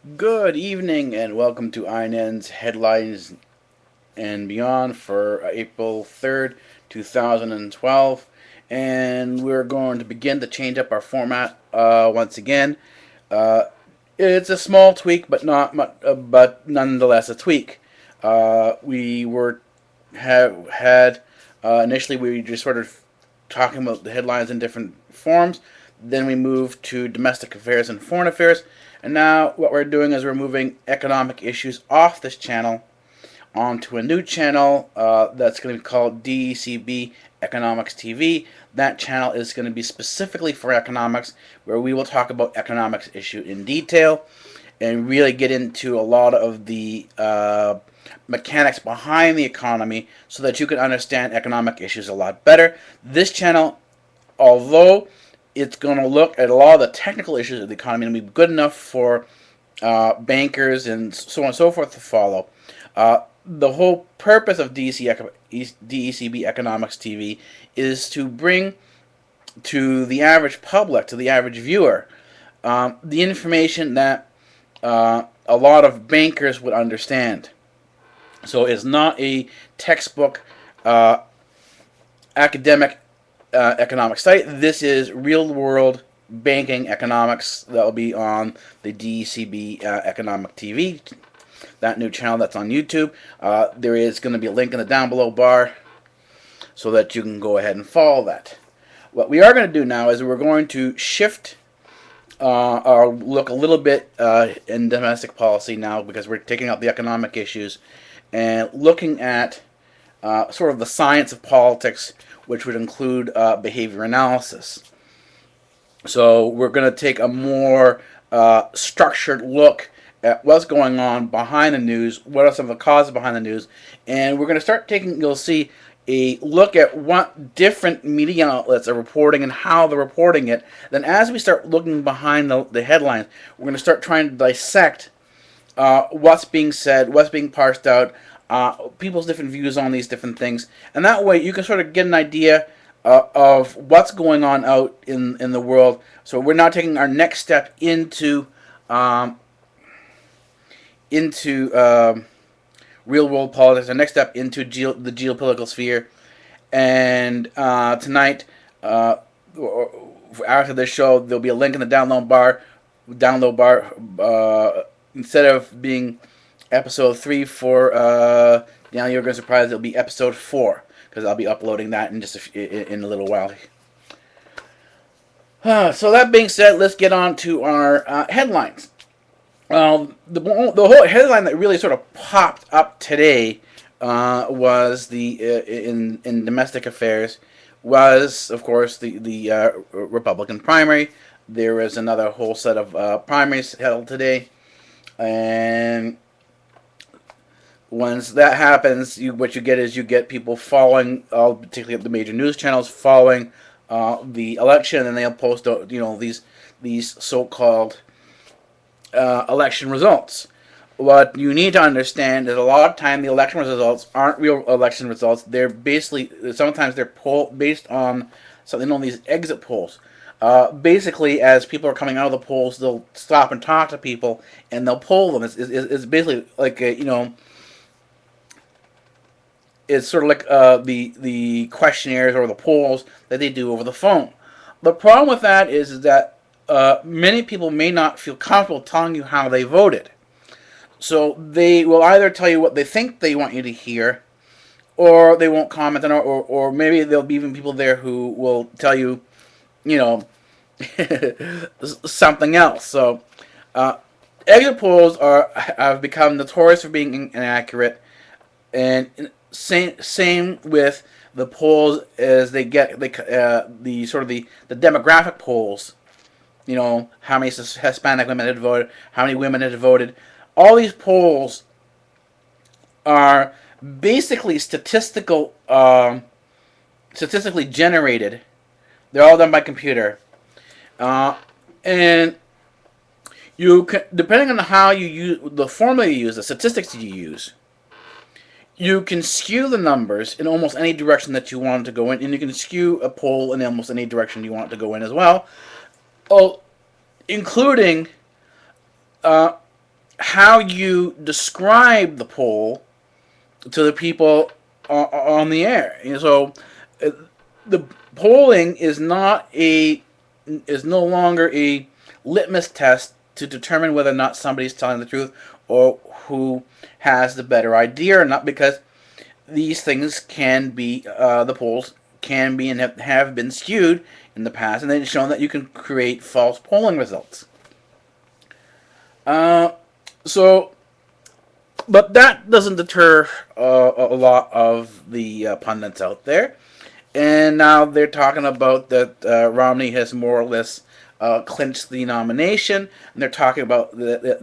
Good evening and welcome to iNN's Headlines and Beyond for April 3rd, 2012. And we're going to begin to change up our format once again. Uh, it's a small tweak, but not much, but nonetheless a tweak. We were have had initially we just sort of talking about the headlines in different forms. Then we moved to domestic affairs and foreign affairs. And now what we're doing is we're moving economic issues off this channel onto a new channel that's going to be called DECB Economics TV. That channel is going to be specifically for economics, where we will talk about economics issue in detail and really get into a lot of the mechanics behind the economy so that you can understand economic issues a lot better. This channel, although it's going to look at a lot of the technical issues of the economy and be good enough for bankers and so on and so forth to follow. The whole purpose of DECB Economics TV is to bring to the average public, to the average viewer, the information that a lot of bankers would understand. So it's not a textbook academic economic study. This is real world banking economics that will be on the DECB Economic TV, that new channel that's on YouTube. There is going to be a link in the down below bar so that you can go ahead and follow that. What we are going to do now is we're going to shift or look a little bit in domestic policy now, because we're taking out the economic issues and looking at sort of the science of politics, which would include behavior analysis. So we're going to take a more structured look at what's going on behind the news, what are some of the causes behind the news, and we're going to start taking, you'll see, a look at what different media outlets are reporting and how they're reporting it. Then as we start looking behind the headlines, we're going to start trying to dissect what's being said, what's being parsed out, people's different views on these different things, and that way you can sort of get an idea of what's going on out in the world. So we're now taking our next step into real world politics, our next step into the geopolitical sphere. And tonight, after this show, there'll be a link in the download bar. Instead of being episode 3 for now, you're going to surprise, it'll be episode 4, because I'll be uploading that in just in a little while. So that being said, let's get on to our headlines. The whole headline that really sort of popped up today was in domestic affairs was, of course, the Republican primary. There was another whole set of primaries held today, and once that happens, what you get is you get people following, particularly the major news channels, following the election, and they'll post these so-called election results. What you need to understand is a lot of time the election results aren't real election results. They're basically, sometimes they're based on something known as these exit polls. Basically, as people are coming out of the polls, they'll stop and talk to people, and they'll poll them. It's basically like it's sort of like the questionnaires or the polls that they do over the phone. The problem with that is that many people may not feel comfortable telling you how they voted. So they will either tell you what they think they want you to hear, or they won't comment on it, or maybe there'll be even people there who will tell you, something else. So exit polls have become notorious for being inaccurate, and same with the polls as they get the sort of the demographic polls. How many Hispanic women had voted, how many women had voted. All these polls are basically statistically generated. They're all done by computer, and you can, depending on how you use the formula you use, the statistics you use, you can skew the numbers in almost any direction that you want it to go in, and you can skew a poll in almost any direction you want it to go in as well. Oh, including how you describe the poll to the people on the air. So the polling is no longer a litmus test to determine whether or not somebody's telling the truth or who has the better idea or not, because these things can be the polls can be and have been skewed in the past, and they've shown that you can create false polling results. So, but that doesn't deter a lot of the pundits out there. And now they're talking about that Romney has more or less clinched the nomination, and they're talking about that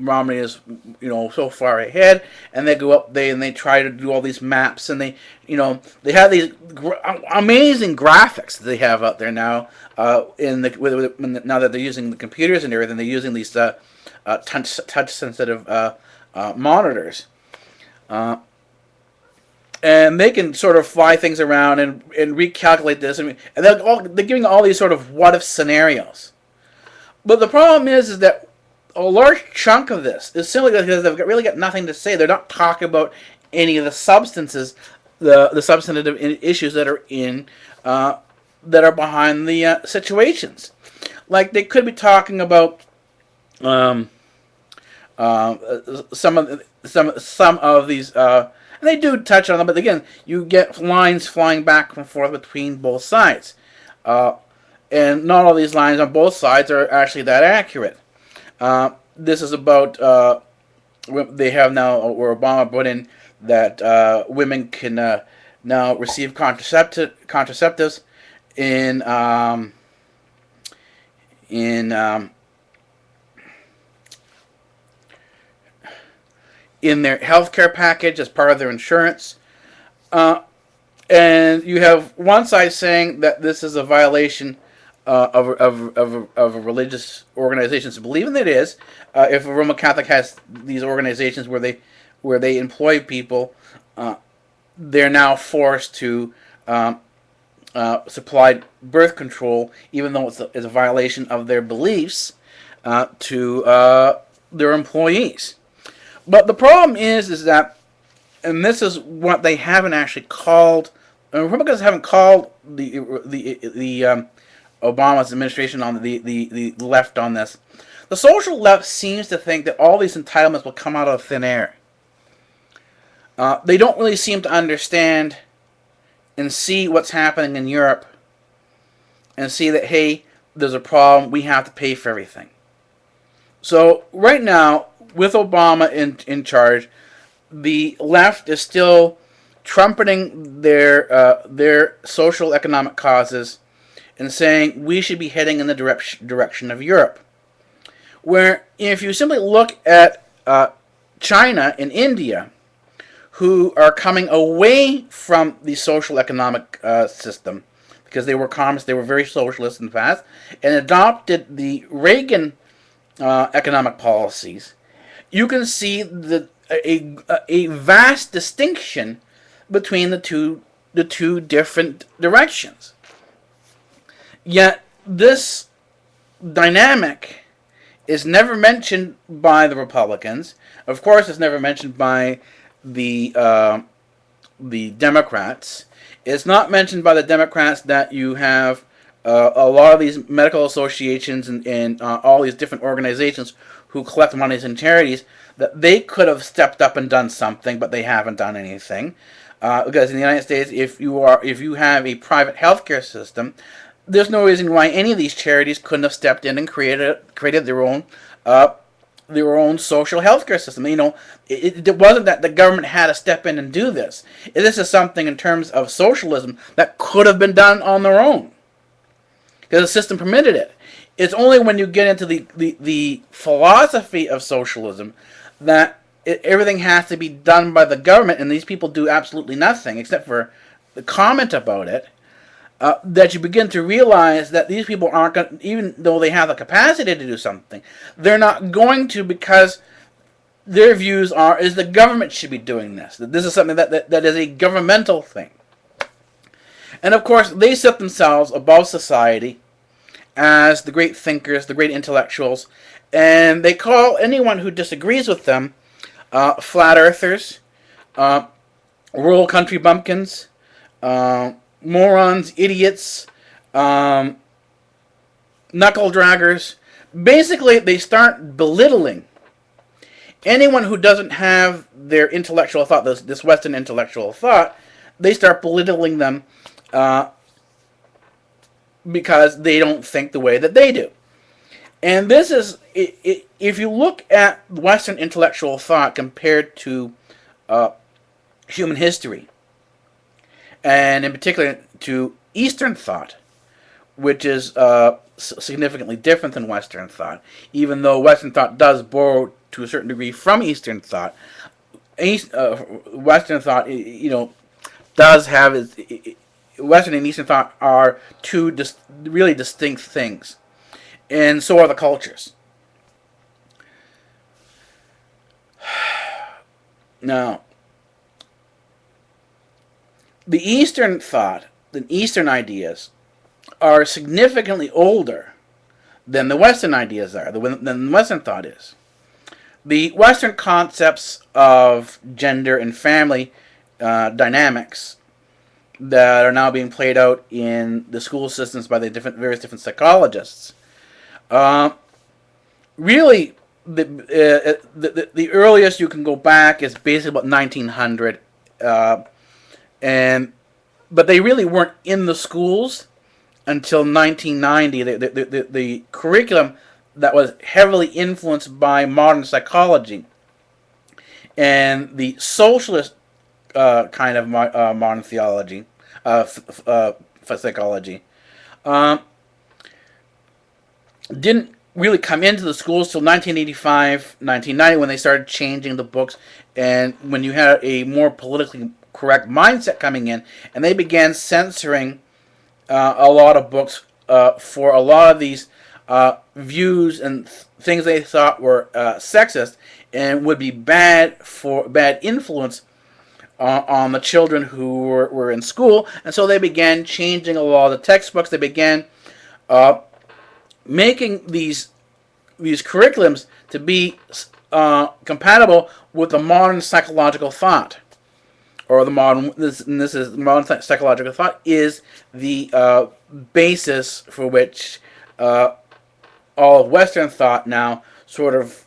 Romney is, so far ahead. And they go up there and they try to do all these maps, and they have these amazing graphics that they have out there now. Now that they're using the computers and everything, they're using these touch sensitive monitors. And they can sort of fly things around and recalculate this, and they're giving all these sort of what if scenarios. But the problem is that a large chunk of this is simply because they've really got nothing to say. They're not talking about any of the substances, the substantive issues that are that are behind the situations. Like they could be talking about some of these. And they do touch on them, but again, you get lines flying back and forth between both sides. And not all these lines on both sides are actually that accurate. This is about, they have now, where Obama put in that women can now receive contraceptives in their health care package as part of their insurance. And you have one side saying that this is a violation of a religious organization's belief, and it is. If a Roman Catholic has these organizations where they employ people, they're now forced to supply birth control, even though it's a violation of their beliefs, to their employees. But the problem is that, and this is what they haven't actually called. Republicans haven't called the Obama's administration on the left on this. The social left seems to think that all these entitlements will come out of thin air. They don't really seem to understand and see what's happening in Europe, and see that, hey, there's a problem. We have to pay for everything. So right now, with Obama in charge, the left is still trumpeting their social economic causes and saying we should be heading in the direction of Europe. Where if you simply look at China and India, who are coming away from the social economic system, because they were communists, they were very socialist in the past, and adopted the Reagan economic policies, you can see a vast distinction between the two different directions. Yet this dynamic is never mentioned by the Republicans. Of course, it's never mentioned by the Democrats. It's not mentioned by the Democrats that you have a lot of these medical associations and all these different organizations who collect monies and charities, that they could have stepped up and done something, but they haven't done anything. Because in the United States, if you have a private healthcare system, there's no reason why any of these charities couldn't have stepped in and created their own social healthcare system. It wasn't that the government had to step in and do this. This is something in terms of socialism that could have been done on their own, because the system permitted it. It's only when you get into the philosophy of socialism that everything has to be done by the government, and these people do absolutely nothing except for the comment about it, that you begin to realize that these people aren't going, even though they have the capacity to do something, they're not going to, because their views is the government should be doing this. That this is something that is a governmental thing. And of course, they set themselves above society as the great thinkers, the great intellectuals, And they call anyone who disagrees with them flat earthers, uh, rural country bumpkins, morons, idiots, um, knuckle draggers. Basically, they start belittling anyone who doesn't have their intellectual thought, this Western intellectual thought. They start belittling them uh, because they don't think the way that they do. And this is, if you look at Western intellectual thought compared to uh, human history, and in particular to Eastern thought, which is significantly different than Western thought, even though Western thought does borrow to a certain degree from Eastern thought. Western thought, does have Western and Eastern thought are two really distinct things, and so are the cultures. Now, the Eastern thought, the Eastern ideas, are significantly older than the Western ideas are, than Western thought is. The Western concepts of gender and family dynamics that are now being played out in the school systems by the various different psychologists, really, the earliest you can go back is basically about 1900, but they really weren't in the schools until 1990. The curriculum that was heavily influenced by modern psychology and the socialist kind of modern theology, psychology, didn't really come into the schools till 1985, 1990, when they started changing the books, and when you had a more politically correct mindset coming in, and they began censoring a lot of books for a lot of these views and things they thought were sexist and would be bad influence on the children who were in school. And so they began changing a lot of the textbooks. They began making these curriculums to be compatible with the modern psychological thought, or the modern. This is modern psychological thought is the basis for which all of Western thought now sort of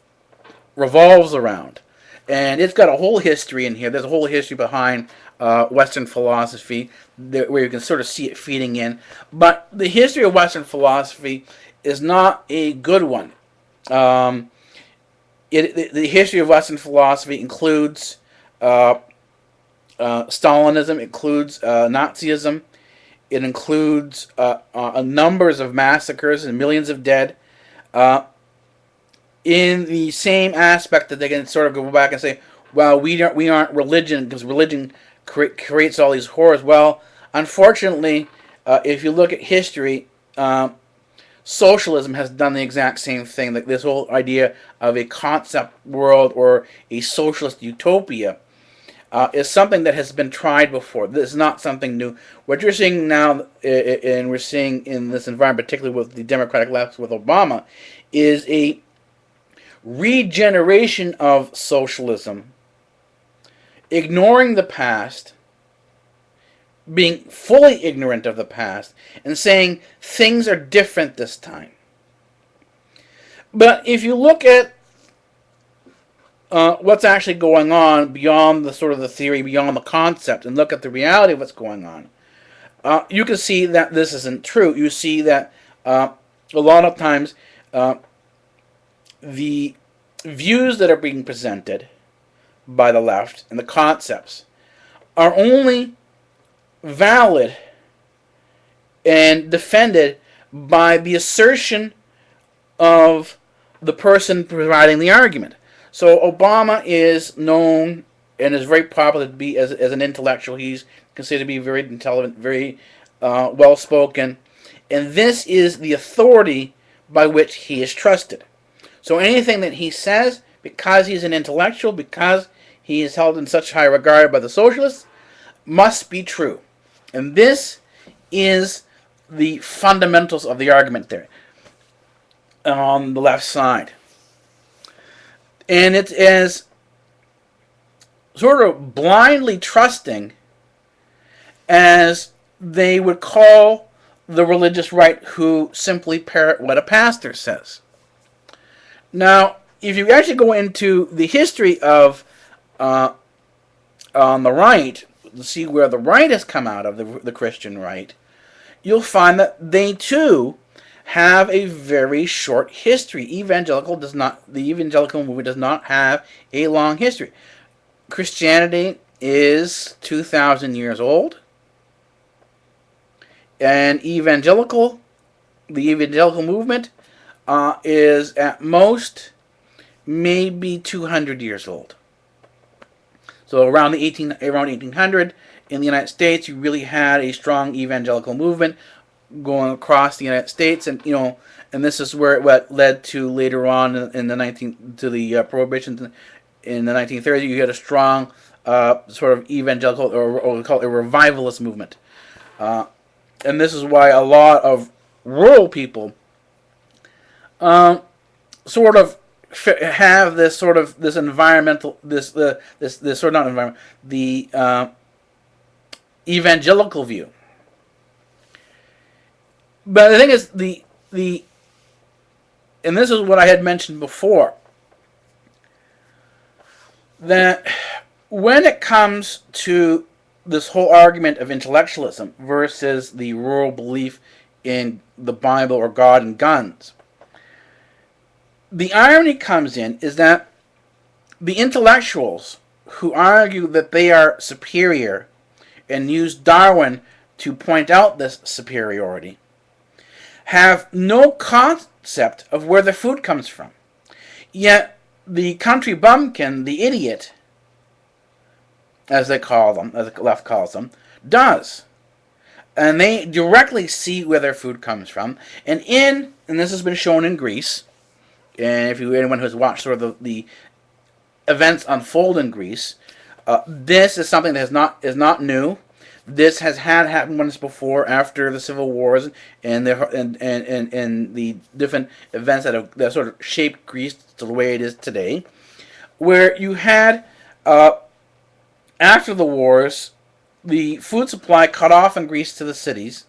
revolves around. And it's got a whole history in here. There's a whole history behind Western philosophy where you can sort of see it feeding in. But the history of Western philosophy is not a good one. The history of Western philosophy includes Stalinism, includes Nazism, it includes numbers of massacres and millions of dead. In the same aspect that they can sort of go back and say, well, we aren't religion because religion creates all these horrors. Well, unfortunately, if you look at history, socialism has done the exact same thing. Like this whole idea of a concept world or a socialist utopia is something that has been tried before. This is not something new. What you're seeing now, and we're seeing in this environment, particularly with the Democratic left with Obama, is a regeneration of socialism, ignoring the past, being fully ignorant of the past, and saying things are different this time. But if you look at what's actually going on beyond the sort of the theory, beyond the concept, and look at the reality of what's going on, you can see that this isn't true. You see that a lot of times the views that are being presented by the left and the concepts are only valid and defended by the assertion of the person providing the argument. So Obama is known and is very popular to be as an intellectual. He's considered to be very intelligent, very well-spoken, and this is the authority by which he is trusted. So anything that he says, because he's an intellectual, because he is held in such high regard by the socialists, must be true. And this is the fundamentals of the argument there on the left side. And it's as sort of blindly trusting as they would call the religious right who simply parrot what a pastor says. Now, if you actually go into the history of on the right, to see where the right has come out of, the Christian right, you'll find that they too have a very short history. The evangelical movement does not have a long history. Christianity is 2,000 years old, and the evangelical movement is at most maybe 200 years old. So around 1800 in the United States, you really had a strong evangelical movement going across the United States, and and this is where what led to later on in the prohibition in the 1930s. You had a strong sort of evangelical, or what we call a revivalist movement, and this is why a lot of rural people sort of have this sort of this environmental this sort of not environment the evangelical view. But the thing is, and this is what I had mentioned before, that when it comes to this whole argument of intellectualism versus the rural belief in the Bible or God and guns, the irony comes in is that the intellectuals who argue that they are superior and use Darwin to point out this superiority have no concept of where the food comes from. Yet the country bumpkin, the idiot, as the left calls them, does. And they directly see where their food comes from. And this has been shown in Greece, and if anyone who's watched sort of the events unfold in Greece, this is something that is not new. This has happened once before, after the civil wars and the different events that sort of shaped Greece to the way it is today, where you had after the wars the food supply cut off in Greece to the cities.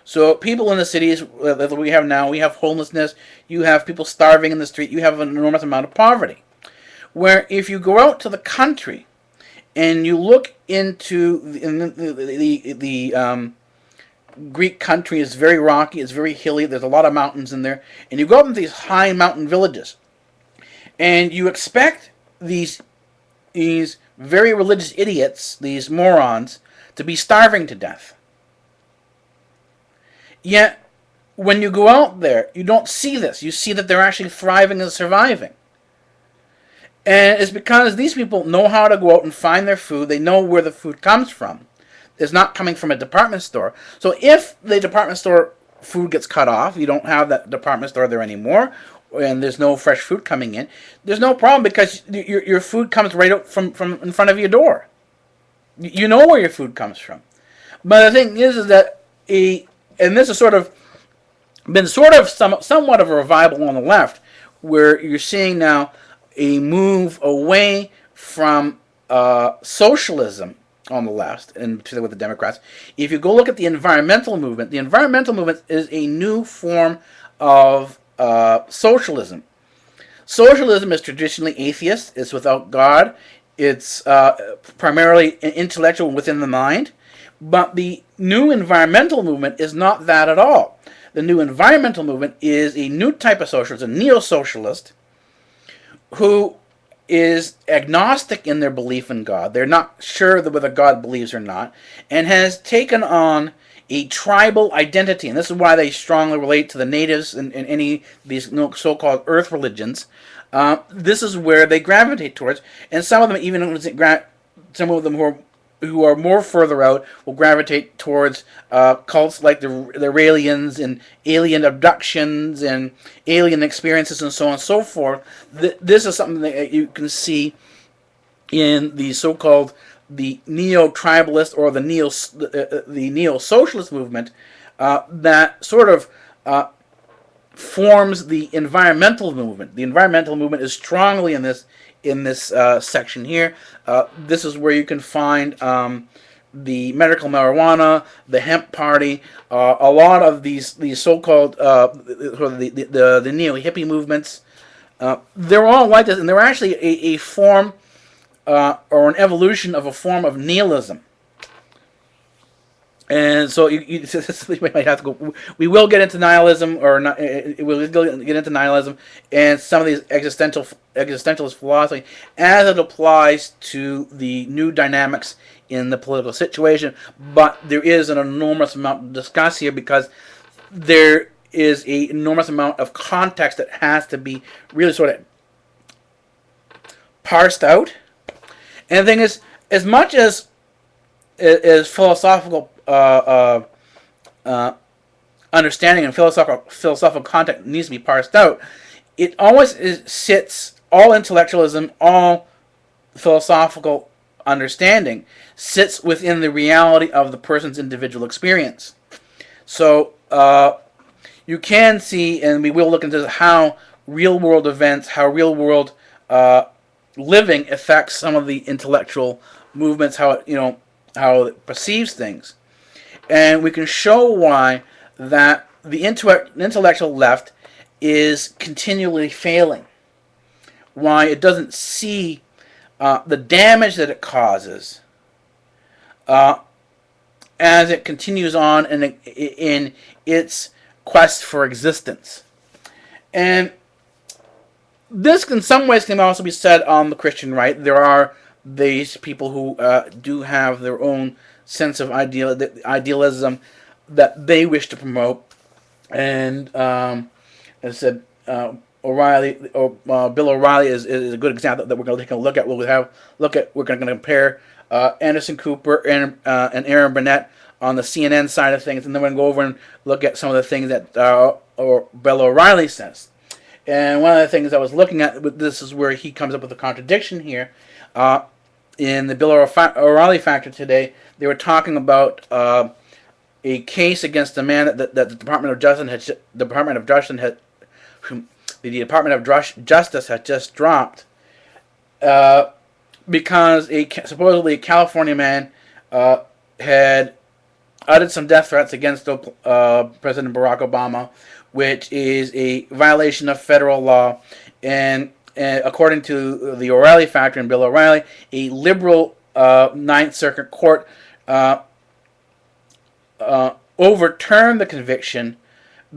So people in the cities that we have now, we have homelessness, you have people starving in the street, you have an enormous amount of poverty. Where if you go out to the country and you look into the Greek country, is very rocky, it's very hilly, there's a lot of mountains in there, and you go up into these high mountain villages, and you expect these very religious idiots, these morons, to be starving to death. Yet, when you go out there, you don't see this. You see that they're actually thriving and surviving. And it's because these people know how to go out and find their food. They know where the food comes from. It's not coming from a department store. So if the department store food gets cut off, you don't have that department store there anymore, and there's no fresh food coming in, there's no problem, because your food comes right out from in front of your door. You know where your food comes from. But the thing is that and this has sort of been somewhat of a revival on the left, where you're seeing now a move away from socialism on the left, and particularly with the Democrats. If you go look at the environmental movement is a new form of socialism. Socialism is traditionally atheist. It's without God. It's primarily intellectual within the mind. But the new environmental movement is not that at all. The new environmental movement is a new type of socialist, a neo-socialist, who is agnostic in their belief in God. They're not sure whether God believes or not, and has taken on a tribal identity. And this is why they strongly relate to the natives and any of these so-called earth religions. This is where they gravitate towards, and some of them who are more further out will gravitate towards cults like the Raelians and alien abductions and alien experiences and so on and so forth. This is something that you can see in the so-called the neo-tribalist or the neo-socialist movement that sort of forms the environmental movement. The environmental movement is strongly in this section here. This is where you can find the medical marijuana, the hemp party, a lot of these so-called the neo hippie movements. They're all like this, and they're actually a form or an evolution of a form of nihilism. And so you might have to go. We will get into nihilism, or not. We'll get into nihilism and some of these existentialist philosophy as it applies to the new dynamics in the political situation. But there is an enormous amount to discuss here because there is an enormous amount of context that has to be really sort of parsed out. And the thing is, as much as philosophical understanding and philosophical content needs to be parsed out, it always sits, all intellectualism, all philosophical understanding sits within the reality of the person's individual experience. So you can see, and we will look into how real world events, how real world living affects some of the intellectual movements, how it perceives things. And we can show why that the intellectual left is continually failing. Why it doesn't see the damage that it causes as it continues on in its quest for existence. And this, in some ways, can also be said on the Christian right. There are these people who do have their own sense of idealism that they wish to promote, and as I said, Bill O'Reilly is a good example that we're going to take a look at. We're going to compare Anderson Cooper and Aaron Burnett on the CNN side of things, and then we're going to go over and look at some of the things that Bill O'Reilly says. And one of the things I was looking at, this is where he comes up with a contradiction here. In the Bill O'Reilly factor today, they were talking about a case against a man that the Department of Justice had just dropped because supposedly a California man had uttered some death threats against President Barack Obama, which is a violation of federal law. And according to the O'Reilly factor and Bill O'Reilly, a liberal Ninth Circuit court overturned the conviction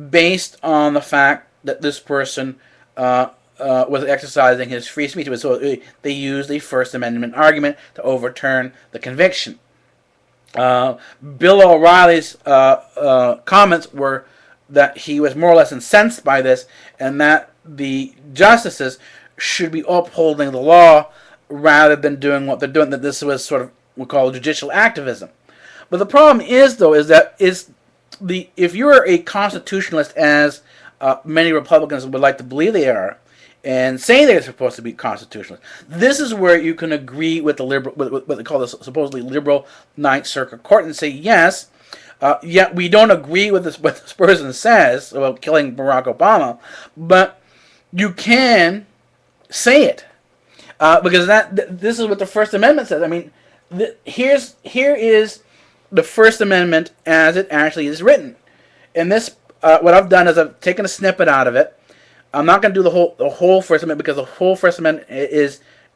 based on the fact that this person was exercising his free speech. So they used a First Amendment argument to overturn the conviction. Bill O'Reilly's comments were that he was more or less incensed by this, and that the justices should be upholding the law rather than doing what they're doing. That this was sort of we call judicial activism. But the problem is, though, if you're a constitutionalist, as many Republicans would like to believe they are, and say they're supposed to be constitutionalists, this is where you can agree with the liberal, what they call the supposedly liberal Ninth Circuit Court, and say yes. Yet we don't agree with what this person says about killing Barack Obama, but you can say it because this is what the First Amendment says. I mean, here is the First Amendment as it actually is written. And this, what I've done is I've taken a snippet out of it. I'm not going to do the whole First Amendment because the whole First Amendment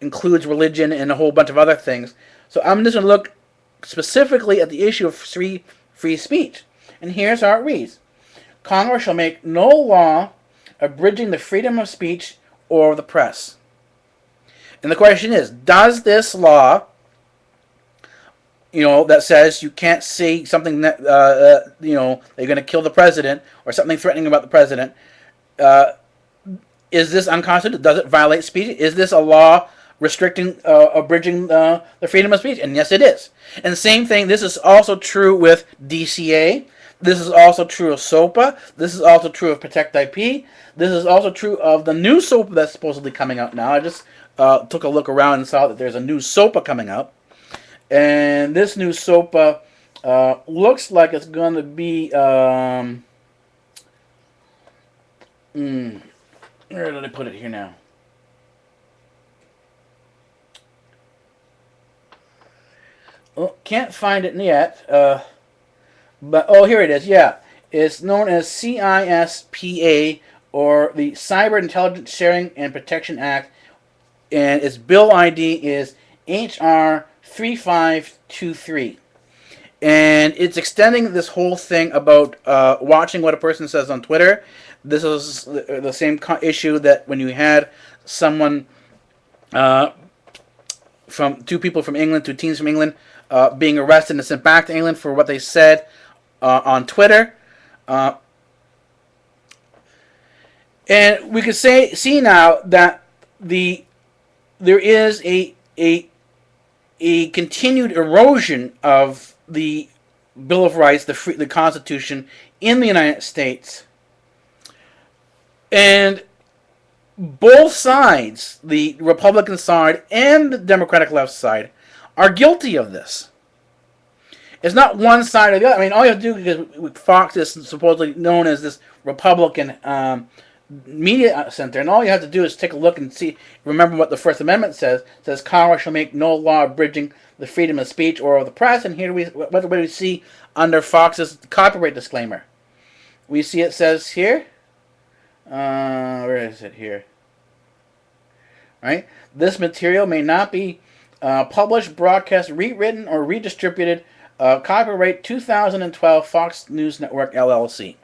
includes religion and a whole bunch of other things. So I'm just going to look specifically at the issue of free speech. And here's how it reads. Congress shall make no law abridging the freedom of speech or the press. And the question is, does this law, that says you can't say something that, they're going to kill the president or something threatening about the president, is this unconstitutional? Does it violate speech? Is this a law restricting, abridging the freedom of speech? And yes, it is. And the same thing, this is also true with DCA. This is also true of SOPA. This is also true of Protect IP. This is also true of the new SOPA that's supposedly coming out now. I just took a look around and saw that there's a new SOPA coming out. And this new SOPA looks like it's going to be Where did I put it here now? Oh, can't find it yet. But oh, here it is. Yeah, it's known as CISPA, or the Cyber Intelligence Sharing and Protection Act, and its bill ID is HR 3523. And it's extending this whole thing about watching what a person says on Twitter. This is the same issue that when you had someone uh, from two people from England, two teens from England, being arrested and sent back to England for what they said on Twitter. Uh, and we can see now that there is a continued erosion of the Bill of Rights, the Constitution in the United States, and both sides, the Republican side and the Democratic left side, are guilty of this. It's not one side or the other. I mean, all you have to do, because Fox is supposedly known as this Republican media center, and all you have to do is take a look and see. Remember what the First Amendment says. It says Congress shall make no law abridging the freedom of speech or of the press. And here what do we see under Fox's copyright disclaimer? We see it says here. Where is it here? Right. This material may not be published, broadcast, rewritten, or redistributed. Copyright 2012 Fox News Network LLC.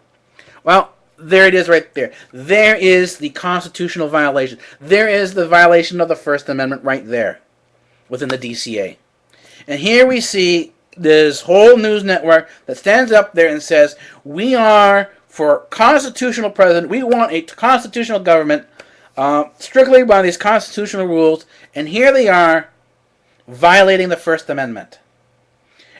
Well, there it is right there. There is the constitutional violation. There is the violation of the First Amendment right there within the DCA. And here we see this whole news network that stands up there and says, we are for constitutional president. We want a constitutional government strictly by these constitutional rules. And here they are violating the First Amendment.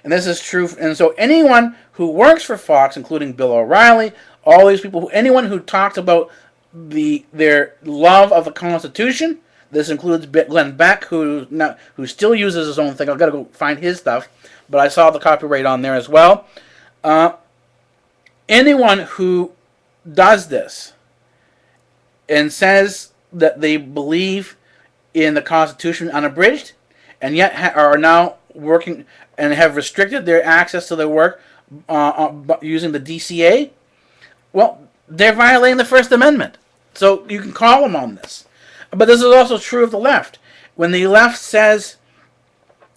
And this is true. And so anyone who works for Fox, including Bill O'Reilly, all these people, anyone who talks about their love of the Constitution, this includes Glenn Beck, who still uses his own thing. I've got to go find his stuff, but I saw the copyright on there as well. Anyone who does this and says that they believe in the Constitution unabridged, and yet are now working and have restricted their access to their work using the DCA, well, they're violating the First Amendment. So you can call them on this. But this is also true of the left. When the left says,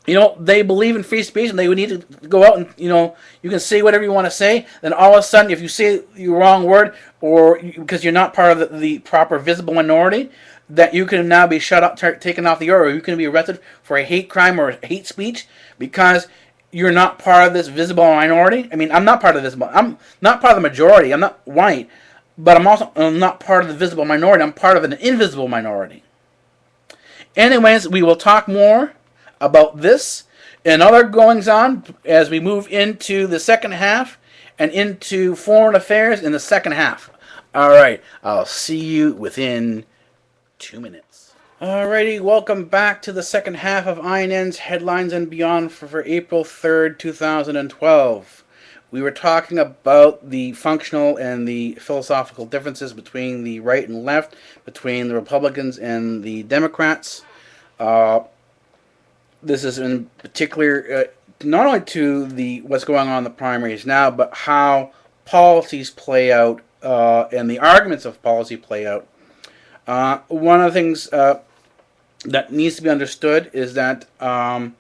they believe in free speech and they would need to go out and, you can say whatever you want to say, then all of a sudden, if you say the wrong word, or because you're not part of the proper visible minority, that you can now be shut up, taken off the air, or you can be arrested for a hate crime or hate speech because you're not part of this visible minority. I mean, I'm not part of this. I'm not part of the majority. I'm not white, but I'm not part of the visible minority. I'm part of an invisible minority. Anyways, we will talk more about this and other goings on as we move into the second half and into foreign affairs in the second half. All right, I'll see you within 2 minutes. Alrighty, welcome back to the second half of iNN's Headlines and Beyond for April 3rd, 2012. We were talking about the functional and the philosophical differences between the right and left, between the Republicans and the Democrats. This is in particular not only to what's going on in the primaries now, but how policies play out and the arguments of policy play out. One of the things that needs to be understood is that one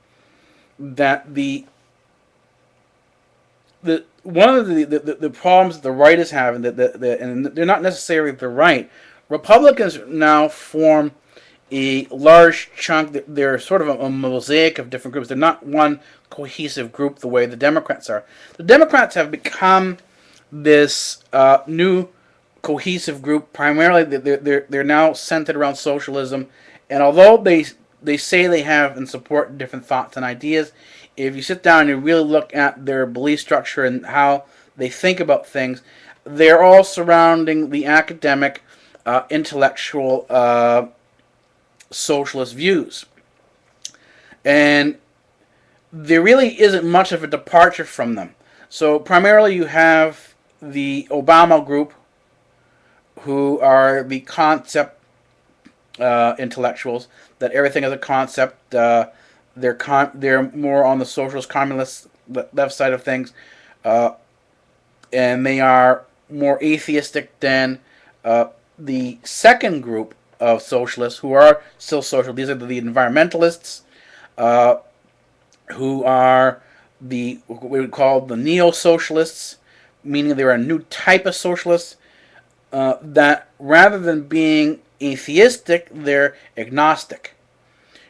of the problems the right is having, and they're not necessarily the right. Republicans now form a large chunk. They're sort of a mosaic of different groups. They're not one cohesive group the way the Democrats are. The Democrats have become this new cohesive group. Primarily, they're now centered around socialism, and although they say they have and support different thoughts and ideas, if you sit down and you really look at their belief structure and how they think about things, they're all surrounding the academic, intellectual, socialist views. And there really isn't much of a departure from them. So primarily you have the Obama group, who are the concept intellectuals, that everything is a concept. They're more on the socialist communist left side of things, and they are more atheistic than the second group of socialists who are still social. These are the environmentalists, uh, who are what we would call the neo-socialists, meaning they're a new type of socialists, that rather than being atheistic, they're agnostic,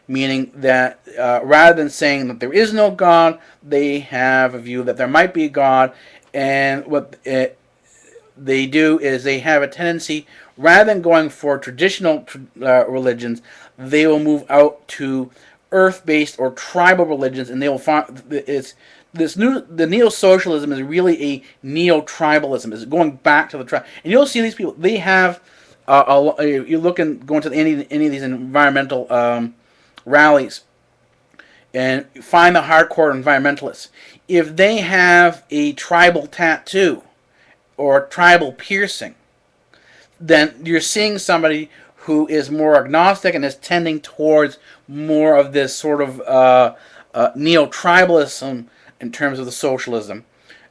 meaning that rather than saying that there is no God, they have a view that there might be a God, and what they do is they have a tendency, rather than going for traditional religions, they will move out to earth-based or tribal religions, and they will find the neo-socialism is really a neo-tribalism. It's going back to the tribe, and you'll see these people. They have you look and go into any of these environmental rallies, and find the hardcore environmentalists. If they have a tribal tattoo or tribal piercing, then you're seeing somebody who is more agnostic and is tending towards more of this sort of neo-tribalism in terms of the socialism,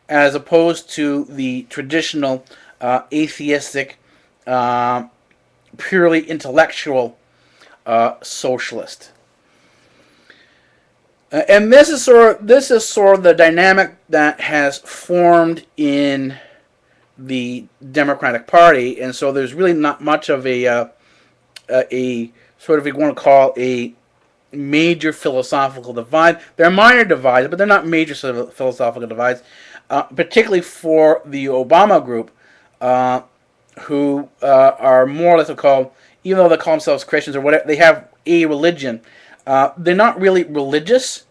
as opposed to the traditional atheistic, purely intellectual socialist. And this is sort of the dynamic that has formed in the Democratic Party, and so there's really not much of a sort of, if you want to call a major philosophical divide. There are minor divides, but they're not major sort of philosophical divides, particularly for the Obama group, who are more or less called, even though they call themselves Christians or whatever, they have a religion. They're not really religious,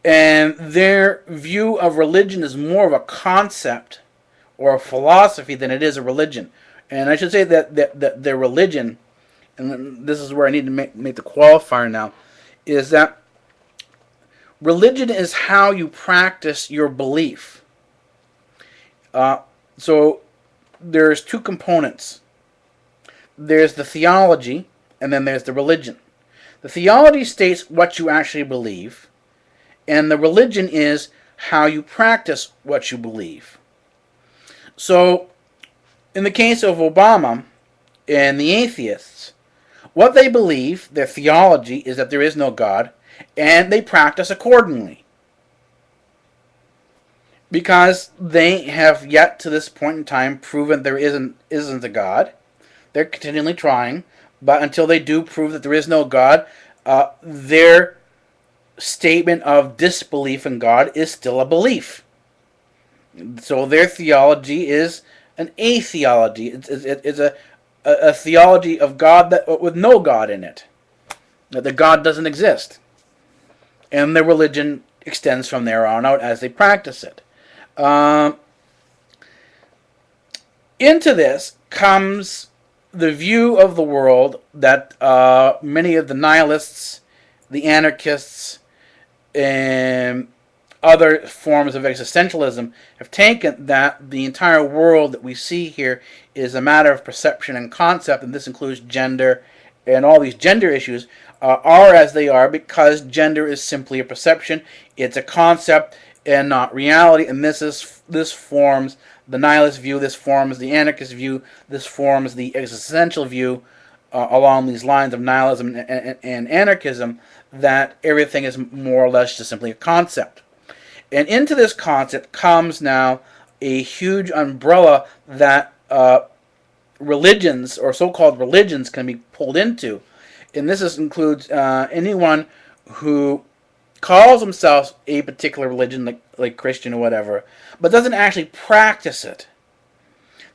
and their view of religion is more of a concept or a philosophy than it is a religion. And I should say that their religion, and this is where I need to make the qualifier now, is that religion is how you practice your belief. So there's two components. There's the theology, and then there's the religion. The theology states what you actually believe, and the religion is how you practice what you believe. So, in the case of Obama and the atheists, what they believe, their theology, is that there is no God, and they practice accordingly. Because they have yet to this point in time proven there isn't a God. They're continually trying, but until they do prove that there is no God, their statement of disbelief in God is still a belief. So their theology is an atheology. It's a theology of God that with no God in it. That the God doesn't exist. And their religion extends from there on out as they practice it. Into this comes the view of the world that many of the nihilists, the anarchists, and other forms of existentialism have taken, that the entire world that we see here is a matter of perception and concept, and this includes gender, and all these gender issues are as they are because gender is simply a perception. It's a concept and not reality, and this forms the nihilist view, this forms the anarchist view, this forms the existential view along these lines of nihilism and anarchism, that everything is more or less just simply a concept. And into this concept comes now a huge umbrella that religions, or so-called religions, can be pulled into. And this includes anyone who calls themselves a particular religion, like Christian or whatever, but doesn't actually practice it.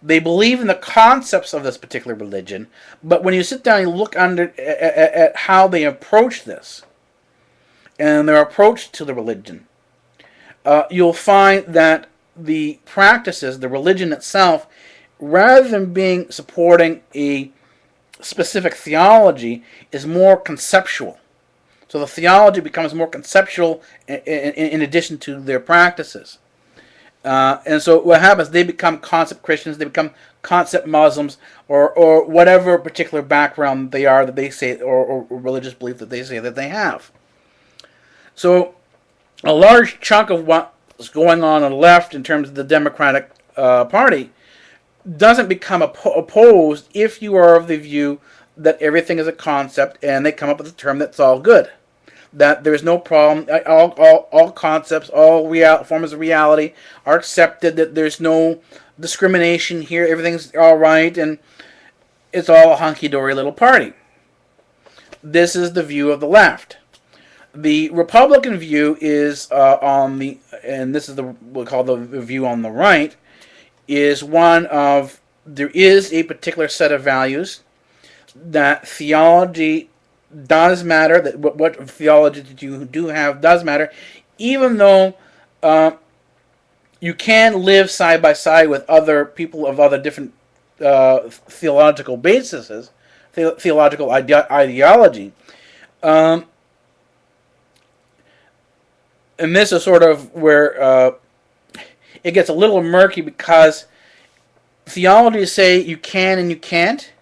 They believe in the concepts of this particular religion, but when you sit down and look at how they approach this, and their approach to the religion, you'll find that the practices, the religion itself, rather than supporting a specific theology, is more conceptual. So the theology becomes more conceptual in addition to their practices. And so what happens, they become concept Christians, they become concept Muslims, or whatever particular background they are that they say, or religious belief that they say that they have. So a large chunk of what's going on the left in terms of the Democratic Party doesn't become opposed if you are of the view that everything is a concept and they come up with a term that's all good. That there's no problem, all concepts, all forms of reality are accepted, that there's no discrimination here, everything's all right, and it's all a hunky-dory little party. This is the view of the left. The Republican view is and this is what we call the view on the right, is one of, there is a particular set of values, that theology does matter, that what theology that you do have does matter, even though you can live side by side with other people of other different theological bases, theological ideology. And this is sort of where it gets a little murky, because theology say you can and you can't.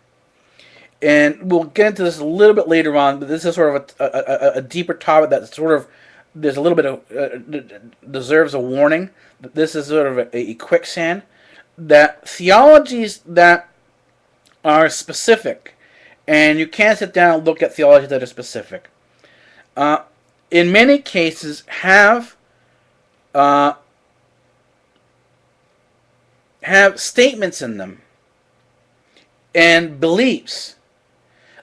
And we'll get into this a little bit later on, but this is sort of a deeper topic that sort of, there's a little bit of, deserves a warning. This is sort of a quicksand. That theologies that are specific, and you can't sit down and look at theologies that are specific, in many cases have statements in them and beliefs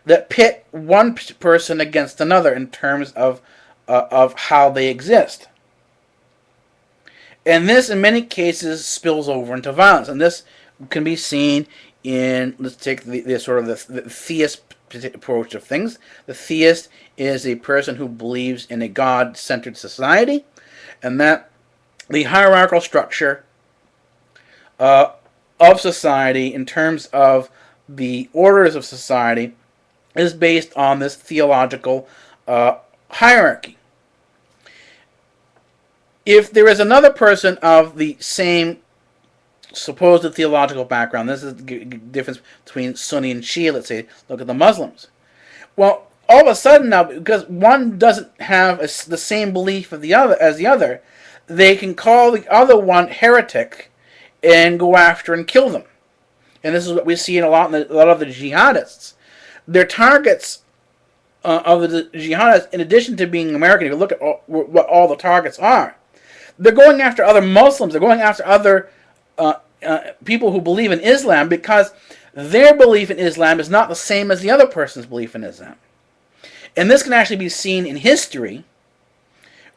that pit one person against another in terms of how they exist. And this, in many cases, spills over into violence. And this can be seen in, let's take the sort of the theist approach of things. The theist is a person who believes in a God-centered society, and that the hierarchical structure of society, in terms of the orders of society, is based on this theological hierarchy. If there is another person of the same supposed theological background, this is the difference between Sunni and Shia, let's say, look at the Muslims. Well, all of a sudden now, because one doesn't have the same belief as the other, they can call the other one heretic and go after and kill them. And this is what we see in a lot of the jihadists. Their targets of the jihadists, in addition to being American, if you look at what all the targets are, they're going after other Muslims, they're going after other people who believe in Islam, because their belief in Islam is not the same as the other person's belief in Islam. And this can actually be seen in history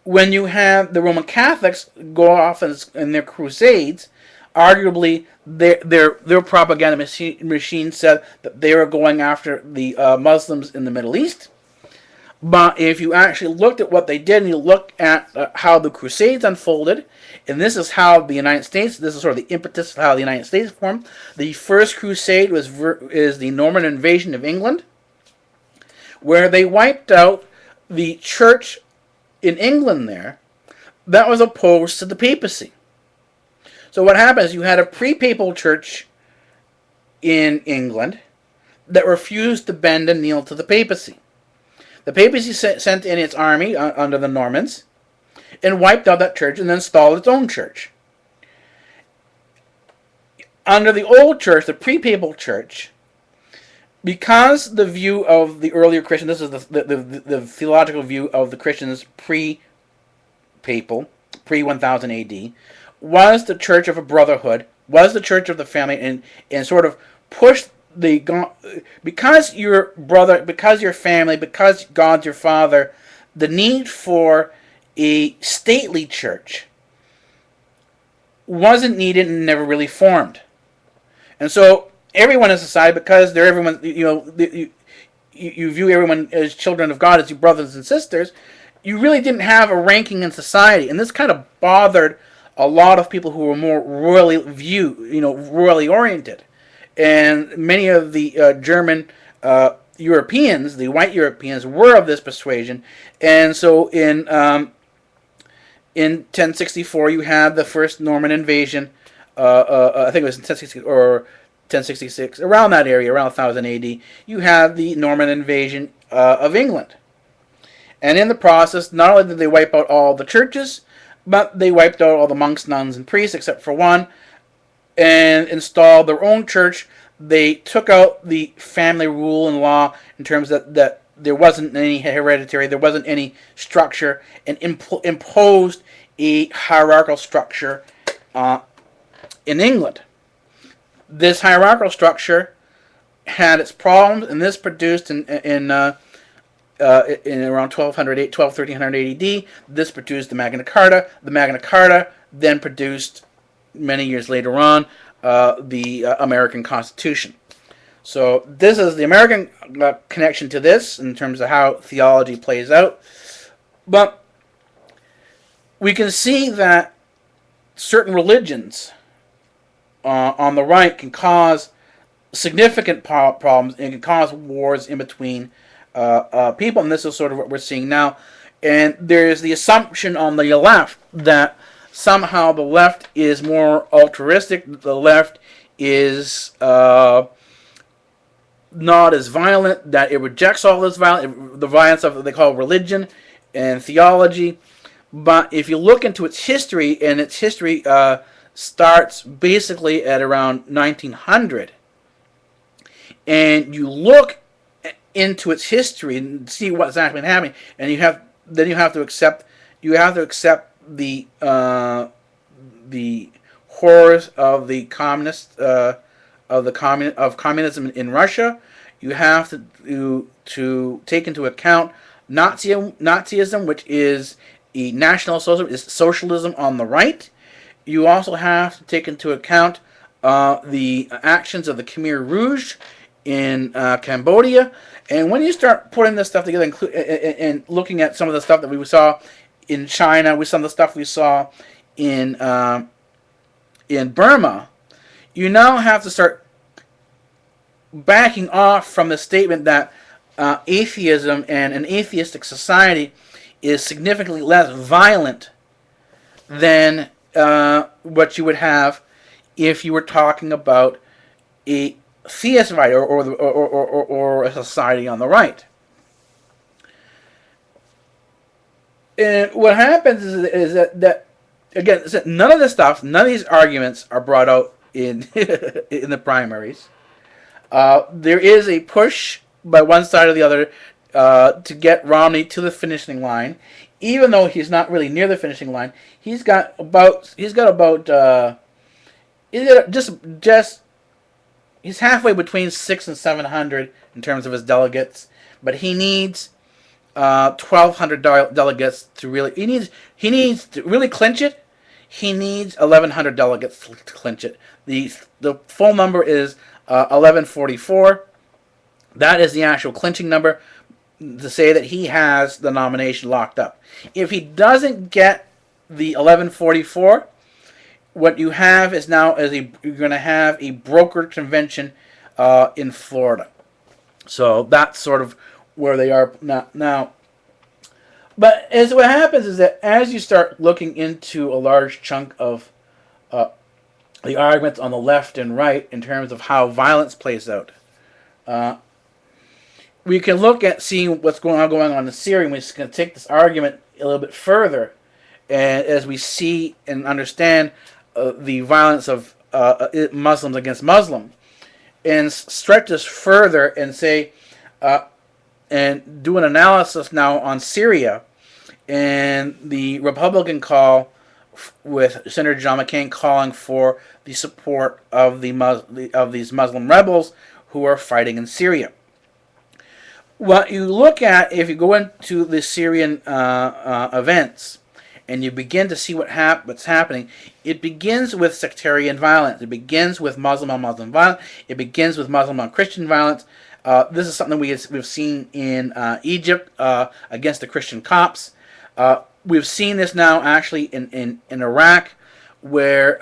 when you have the Roman Catholics go off in their crusades. Arguably, their propaganda machine said that they were going after the Muslims in the Middle East. But if you actually looked at what they did, and you look at how the Crusades unfolded, and this is how the United States, this is sort of the impetus of how the United States formed. The first Crusade is the Norman invasion of England, where they wiped out the church in England there that was opposed to the papacy. So what happens, you had a pre-papal church in England that refused to bend and kneel to the papacy. The papacy sent in its army under the Normans and wiped out that church and then installed its own church. Under the old church, the pre-papal church, because the view of the earlier Christians, this is the theological view of the Christians pre-papal, pre-1000 AD, was the church of a brotherhood, was the church of the family, and sort of pushed because your brother, because your family, because God's your father, the need for a stately church wasn't needed and never really formed. And so everyone in society, because they're everyone, you view everyone as children of God, as your brothers and sisters, you really didn't have a ranking in society, and this kind of bothered a lot of people who were more royally oriented. And many of the German Europeans, the white Europeans, were of this persuasion. And so in In 1064, you had the first Norman invasion. I think it was in 1060 or 1066, around that area, around 1000 AD. You had the Norman invasion of England. And in the process, not only did they wipe out all the churches, but they wiped out all the monks, nuns, and priests, except for one, and installed their own church. They took out the family rule and law in terms that there wasn't any hereditary, there wasn't any structure, and imposed a hierarchical structure in England. This hierarchical structure had its problems, and this produced in around 1300 AD, this produced the Magna Carta. The Magna Carta then produced, many years later on, the American Constitution. So this is the American connection to this in terms of how theology plays out. But we can see that certain religions on the right can cause significant problems and can cause wars in between people, and this is sort of what we're seeing now. And there's the assumption on the left that somehow the left is more altruistic, the left is not as violent, that it rejects all this violence, the violence of what they call religion and theology. But if you look into its history, and its history starts basically at around 1900, and you look into its history and see what's actually happening, and you have to accept the horrors of the communism in Russia. You have to take into account Nazism, which is a national socialism, is socialism on the right. You also have to take into account the actions of the Khmer Rouge in Cambodia. And when you start putting this stuff together and looking at some of the stuff that we saw in China, with some of the stuff we saw in Burma, you now have to start backing off from the statement that atheism and an atheistic society is significantly less violent than what you would have if you were talking about a theist society or a society on the right. And what happens is that again, none of this stuff, none of these arguments are brought out in in the primaries. There is a push by one side or the other to get Romney to the finishing line, even though he's not really near the finishing line. He's halfway between 600 and 700 in terms of his delegates, but he needs 1,200 delegates to really. He needs to really clinch it. He needs 1,100 delegates to clinch it. The full number is 1144. That is the actual clinching number to say that he has the nomination locked up. If he doesn't get the 1144, what you have is you're going to have a brokered convention in Florida. So that's sort of where they are now. But what happens is that as you start looking into a large chunk of the arguments on the left and right in terms of how violence plays out, we can look at seeing what's going on in Syria, and we're just going to take this argument a little bit further, and as we see and understand the violence of Muslims against Muslims, and stretch this further and say, and do an analysis now on Syria, and the Republican call with Senator John McCain calling for the support of these Muslim rebels who are fighting in Syria. What you look at, if you go into the Syrian events, and you begin to see what's happening, it begins with sectarian violence. It begins with Muslim on Muslim violence. It begins with Muslim on Christian violence. This is something we've seen in Egypt against the Christian Copts. We've seen this now actually in Iraq, where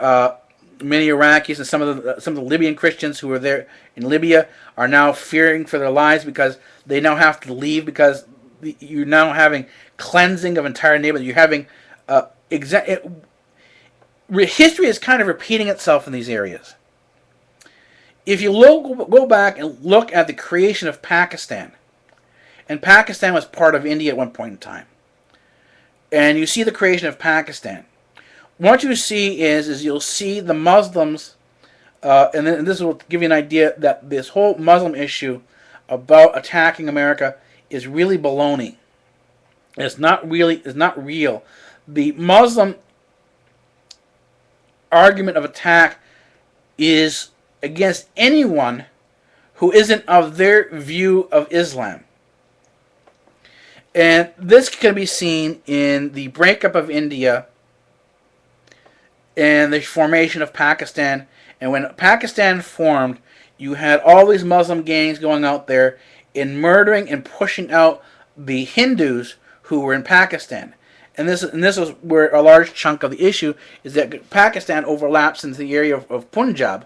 many Iraqis and some of the Libyan Christians who are there in Libya are now fearing for their lives because they now have to leave, because you're now having cleansing of entire neighborhoods. You're having history is kind of repeating itself in these areas. If you go back and look at the creation of Pakistan, and Pakistan was part of India at one point in time, and you see the creation of Pakistan, what you see is you'll see the Muslims, and this will give you an idea that this whole Muslim issue about attacking America is really baloney. It's not real. The Muslim argument of attack is against anyone who isn't of their view of Islam. And this can be seen in the breakup of India and the formation of Pakistan. And when Pakistan formed, you had all these Muslim gangs going out there and murdering and pushing out the Hindus who were in Pakistan. And this is where a large chunk of the issue is, that Pakistan overlaps into the area of Punjab.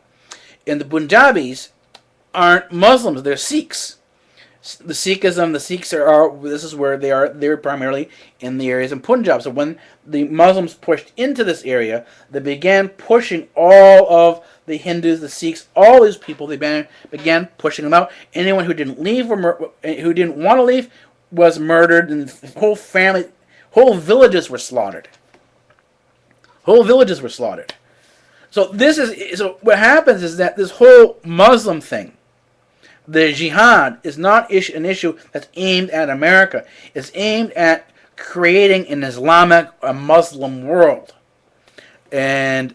And the Punjabis aren't Muslims, they're Sikhs. The Sikhs this is where they're primarily in the areas in Punjab. So when the Muslims pushed into this area, they began pushing all of the Hindus, the Sikhs, all these people. They began pushing them out. Anyone who didn't leave who didn't want to leave was murdered, and whole villages were slaughtered. Whole villages were slaughtered. So what happens is that this whole Muslim thing, the jihad, is not an issue that's aimed at America. It's aimed at creating an Islamic, a Muslim world. And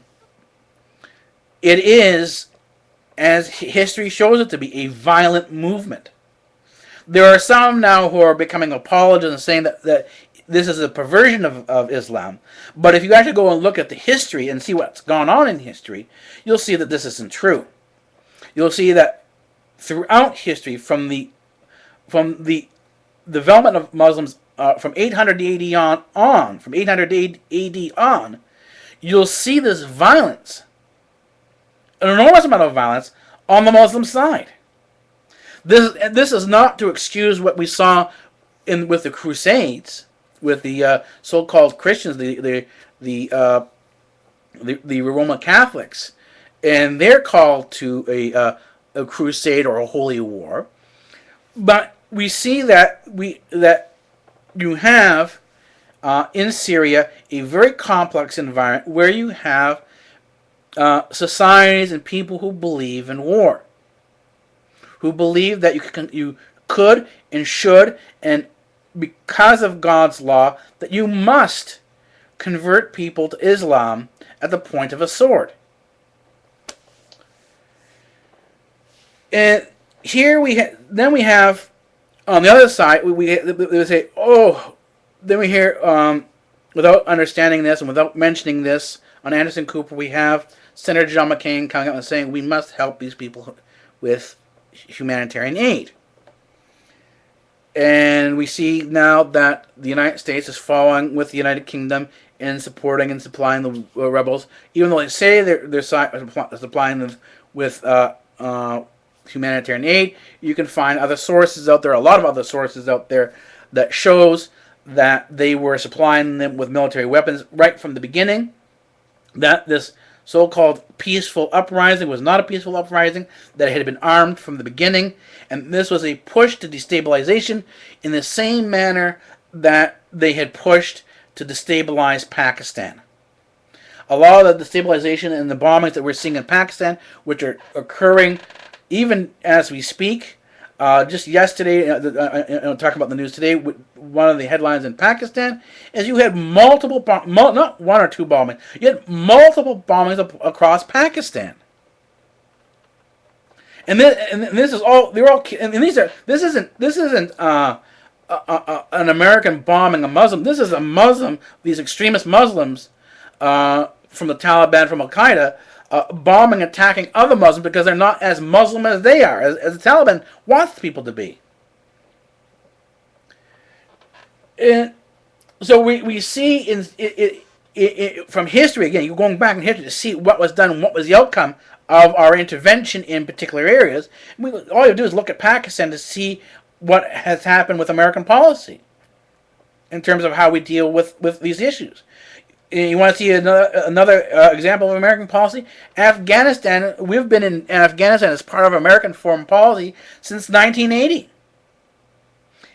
it is, as history shows it to be, a violent movement. There are some now who are becoming apologists and saying that this is a perversion of Islam. But if you actually go and look at the history and see what's gone on in history, you'll see that this isn't true. You'll see that throughout history, from the development of Muslims from 800 AD on, you'll see this violence, an enormous amount of violence on the Muslim side. This is not to excuse what we saw with the Crusades, with the so-called Christians, the Roman Catholics, and their call to a crusade or a holy war. But we see that you have in Syria a very complex environment where you have societies and people who believe in war, who believe that you could and should, and because of God's law, that you must convert people to Islam at the point of a sword. And here we have on the other side, we say, then we hear, without understanding this and without mentioning this, on Anderson Cooper, we have Senator John McCain coming up and saying we must help these people with humanitarian aid. And we see now that the United States is following with the United Kingdom in supporting and supplying the rebels, even though they say they're supplying them with humanitarian aid. You can find other sources out there, a lot of other sources out there, that shows that they were supplying them with military weapons right from the beginning, that this so-called peaceful uprising was not a peaceful uprising, that it had been armed from the beginning, and this was a push to destabilization in the same manner that they had pushed to destabilize Pakistan. A lot of the destabilization and the bombings that we're seeing in Pakistan, which are occurring even as we speak, just yesterday, talking about the news today, one of the headlines in Pakistan is you had multiple, not one or two bombings, you had multiple bombings across Pakistan. And this is all, this isn't an American bombing a Muslim. This is a Muslim, these extremist Muslims from the Taliban, from Al-Qaeda, bombing, attacking other Muslims because they're not as Muslim as they are, as the Taliban wants people to be. And so we see from history, again, you're going back in history to see what was done and what was the outcome of our intervention in particular areas. All you do is look at Pakistan to see what has happened with American policy in terms of how we deal with these issues. You want to see another example of American policy? Afghanistan. We've been in Afghanistan as part of American foreign policy since 1980.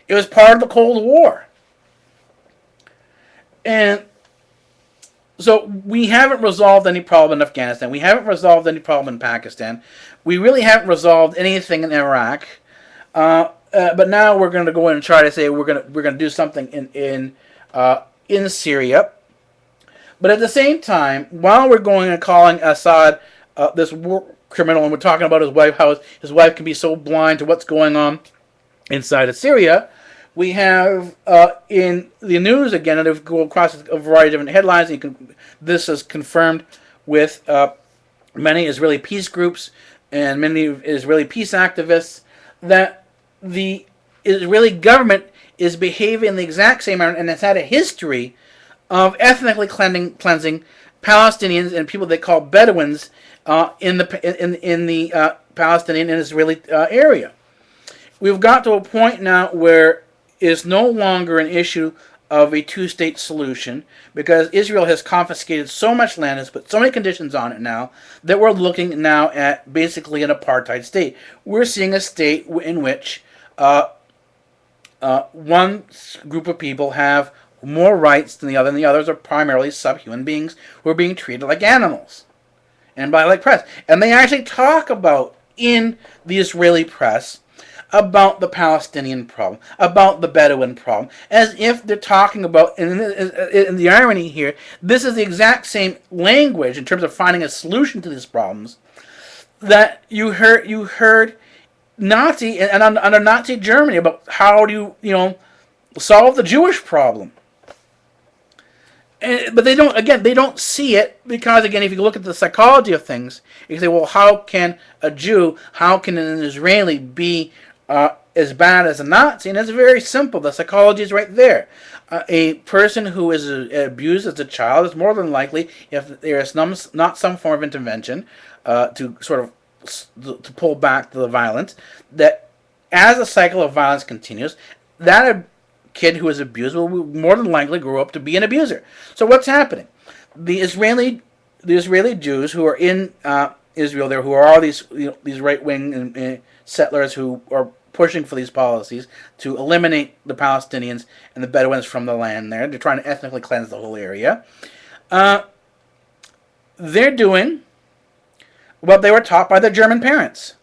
It was part of the Cold War. And so we haven't resolved any problem in Afghanistan. We haven't resolved any problem in Pakistan. We really haven't resolved anything in Iraq. But now we're going to go in and try to say we're going to do something in Syria. But at the same time, while we're going and calling Assad this war criminal, and we're talking about his wife, how his wife can be so blind to what's going on inside of Syria, we have in the news again, and if go across a variety of different headlines, this is confirmed with many Israeli peace groups and many Israeli peace activists, that the Israeli government is behaving in the exact same manner and has had a history of ethnically cleansing Palestinians and people they call Bedouins in the Palestinian and Israeli area. We've got to a point now where it's no longer an issue of a two-state solution, because Israel has confiscated so much land, has put so many conditions on it now, that we're looking now at basically an apartheid state. We're seeing a state in which one group of people have more rights than the other, and the others are primarily subhuman beings who are being treated like animals and by like press. And they actually talk about in the Israeli press about the Palestinian problem, about the Bedouin problem, as if they're talking about, and the irony here, this is the exact same language in terms of finding a solution to these problems that you heard Nazi and under Nazi Germany about how do you solve the Jewish problem. But they don't see it, because again, if you look at the psychology of things, you can say, well, how can an Israeli be as bad as a Nazi? And it's very simple. The psychology is right there. A person who is abused as a child is more than likely, if there is not some form of intervention to sort of to pull back the violence, that as the cycle of violence continues, that kid who is abused will more than likely grow up to be an abuser. So what's happening? The Israeli Jews who are in Israel, there who are all these right wing settlers who are pushing for these policies to eliminate the Palestinians and the Bedouins from the land there. They're trying to ethnically cleanse the whole area. They're doing what they were taught by their German parents.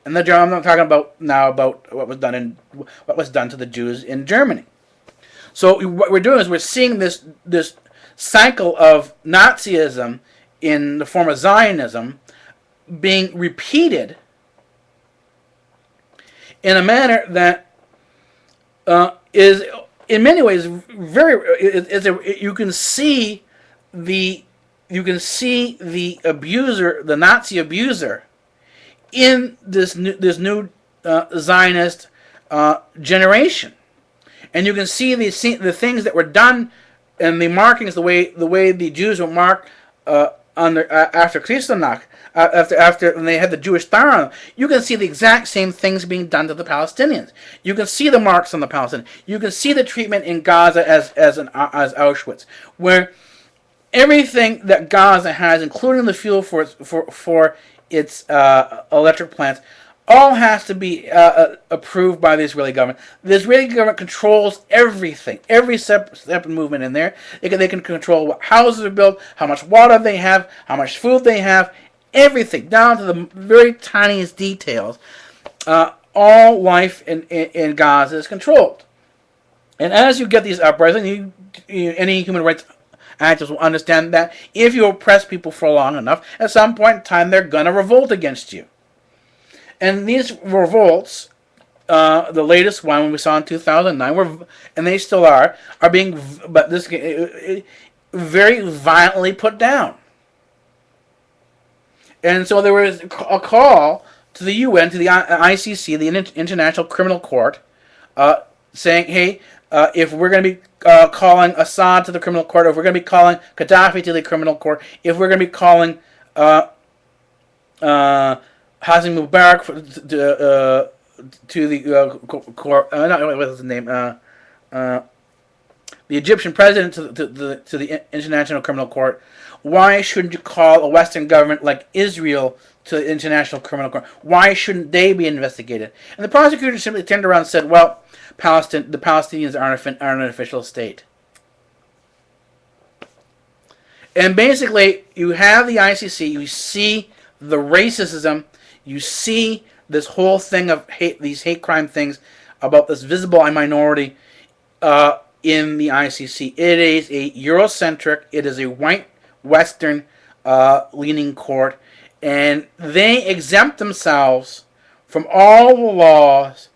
And I'm not talking about now about what was done to the Jews in Germany. So what we're doing is we're seeing this cycle of Nazism in the form of Zionism being repeated in a manner that is in many ways you can see the abuser, the Nazi abuser, in this new Zionist generation, and you can see the things that were done and the markings, the way the Jews were marked after Kristallnacht, after when they had the Jewish star on them. You can see the exact same things being done to the Palestinians. You can see the marks on the Palestinians. You can see the treatment in Gaza as Auschwitz, where everything that Gaza has, including the fuel for its electric plants, all has to be approved by the Israeli government. The Israeli government controls everything, every separate movement in there. They can control what houses are built, how much water they have, how much food they have, everything, down to the very tiniest details. All life in Gaza is controlled. And as you get these uprisings, any human rights activists will understand that if you oppress people for long enough, at some point in time they're going to revolt against you. And these revolts, the latest one we saw in 2009, and they still are being, but this very violently put down. And so there was a call to the UN, to the ICC, the International Criminal Court, saying, hey, if we're going to be calling Assad to the criminal court, if we're going to be calling Gaddafi to the criminal court, if we're going to be calling Hosni Mubarak to the court, what was his name? The the Egyptian president to the International Criminal Court, why shouldn't you call a Western government like Israel to the International Criminal Court? Why shouldn't they be investigated? And the prosecutor simply turned around and said, well, the Palestinians aren't an official state. And basically, you have the ICC, you see the racism, you see this whole thing of these hate crime things about this visible minority in the ICC. It is a Eurocentric, it is a white Western leaning court, and they exempt themselves from all the laws.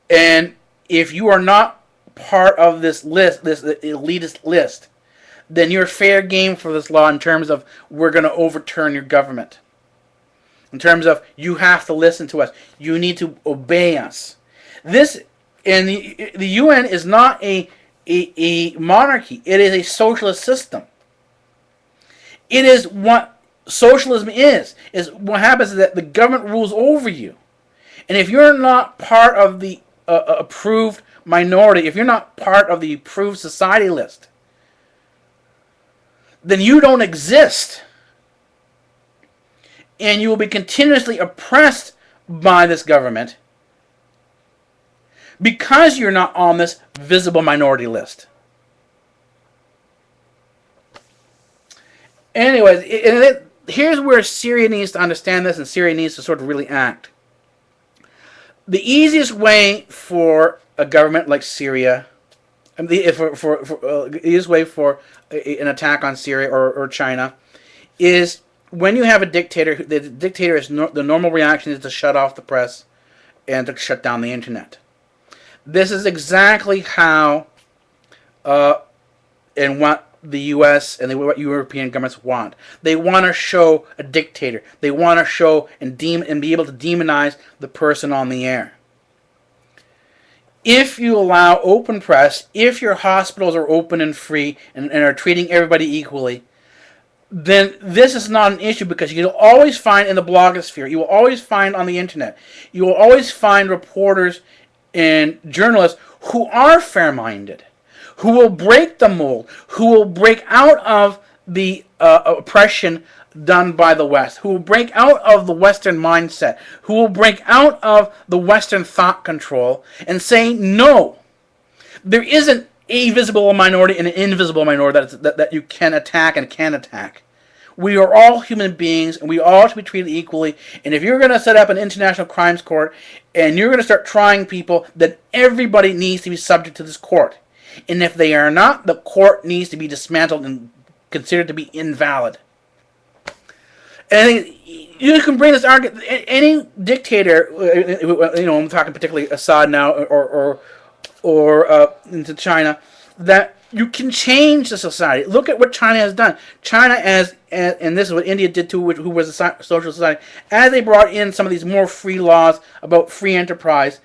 And if you are not part of this list, this elitist list, then you're fair game for this law in terms of we're going to overturn your government. In terms of you have to listen to us, you need to obey us. This and the UN is not a monarchy. It is a socialist system. It is what socialism is. Is what happens is that the government rules over you, and if you're not part of the approved minority, if you're not part of the approved society list, then you don't exist. And you will be continuously oppressed by this government because you're not on this visible minority list. Anyways, here's where Syria needs to understand this, and Syria needs to sort of really act. The easiest way for a government like Syria, the easiest way for an attack on Syria or China is when you have a dictator. The dictator is the normal reaction is to shut off the press and to shut down the internet. This is exactly how and what the U.S. and what European governments want. They want to show a dictator. They want to show and be able to demonize the person on the air. If you allow open press, if your hospitals are open and free and are treating everybody equally, then this is not an issue, because you'll always find in the blogosphere, you will always find on the internet, you will always find reporters and journalists who are fair-minded, who will break the mold, who will break out of the oppression done by the West, who will break out of the Western mindset, who will break out of the Western thought control and say, no, there isn't a visible minority and an invisible minority that you can attack and can attack. We are all human beings, and we all should be treated equally. And if you're going to set up an international crimes court and you're going to start trying people, then everybody needs to be subject to this court. And if they are not, the court needs to be dismantled and considered to be invalid. And you can bring this argument. Any dictator, I'm talking particularly Assad now, or into China, that you can change the society. Look at what China has done. China, and this is what India did too, who was a social society, as they brought in some of these more free laws about free enterprise,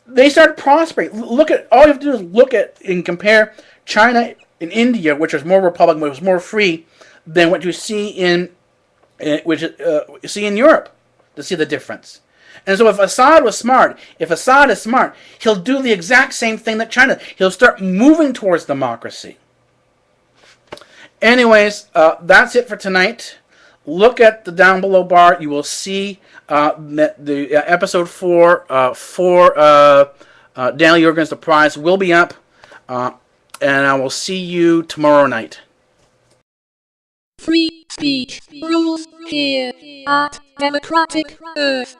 they started prospering. Look at, all you have to do is look at and compare China and India, which was more republican, which was more free, than what you see in Europe, to see the difference. And so if Assad is smart, he'll do the exact same thing that China. He'll start moving towards democracy. Anyways, that's it for tonight. Look at the down below bar. You will see that the episode 4 for Daniel Jurgens, The Prize, will be up. And I will see you tomorrow night. Free speech rules here at Democratic Earth.